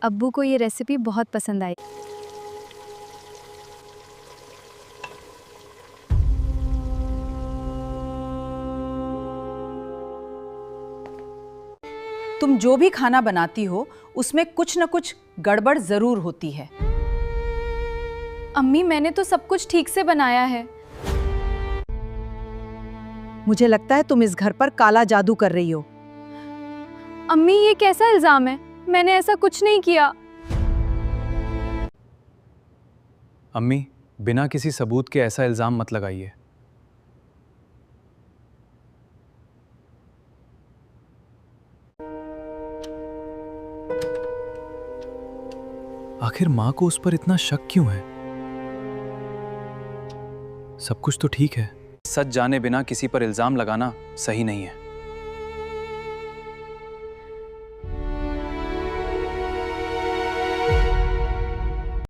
अब्बू को ये रेसिपी बहुत पसंद आई। तुम जो भी खाना बनाती हो उसमें कुछ न कुछ गड़बड़ जरूर होती है। अम्मी, मैंने तो सब कुछ ठीक से बनाया है। मुझे लगता है तुम इस घर पर काला जादू कर रही हो। अम्मी, ये कैसा इल्जाम है? मैंने ऐसा कुछ नहीं किया। अम्मी, बिना किसी सबूत के ऐसा इल्जाम मत लगाइए। आखिर मां को उस पर इतना शक क्यों है? सब कुछ तो ठीक है। सच जाने बिना किसी पर इल्जाम लगाना सही नहीं है।